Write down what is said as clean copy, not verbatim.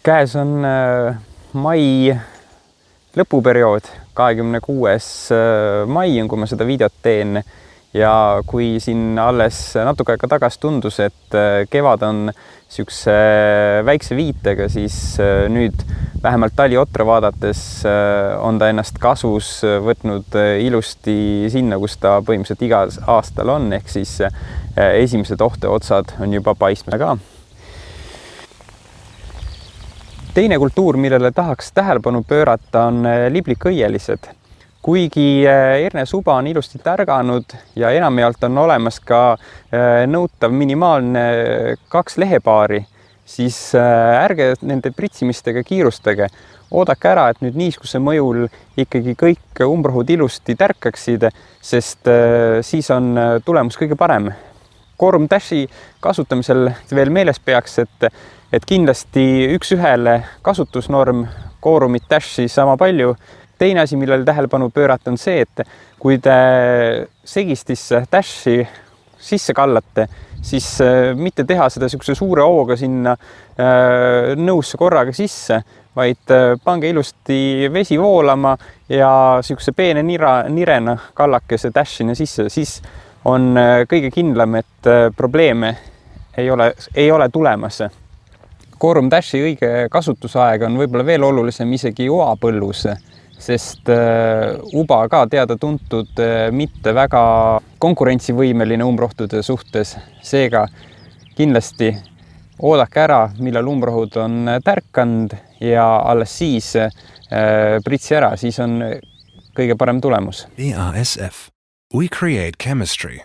Käes on mai lõpuperiood, 26. mai on, kui ma seda videot teen. Ja kui siin alles natuke aega tagasi tundus, et kevad on siukse väikse viitega, siis nüüd vähemalt taliotre vaadates on ta ennast kasvus võtnud ilusti sinna, kus ta põhimõtteliselt igal aastal on, ehk siis esimesed ohteotsad on juba paistma ka. Teine kultuur, millele tahaks tähelepanu pöörata, on liblikõielised. Kuigi hernesuba on ilusti tärganud ja enamjaolt on olemas ka nõutav minimaalne 2 lehepaari, siis ärge nende pritsimistega kiirustage. Oodake ära, et nüüd niiskuse mõjul ikkagi kõik umbrohud ilusti tärkaksid, sest siis on tulemus kõige parem. Quorum Dashi kasutamisel veel meeles peaks, et kindlasti 1:1 kasutusnorm, Quorumit Dashi sama palju. Teine asi, millele tähelepanu pöörata, on see, et kui te segistisse Dashi sisse kallate, siis mitte teha seda siukse suure hooga sinna nõusse korraga sisse, vaid pange ilusti vesi voolama ja siukse peene nirena kallake see Dashina sisse, siis on kõige kindlam, et probleeme ei ole tulemas. Quorum Dashi õige kasutusaeg on võib-olla veel olulisem isegi oapõllus, sest uba ka teada-tuntud mitte väga konkurentsivõimeline umbrohtude suhtes. Seega kindlasti oodake ära, millal umbrohud on tärkanud ja alles siis pritsi ära, siis on kõige parem tulemus. BASF. We create chemistry.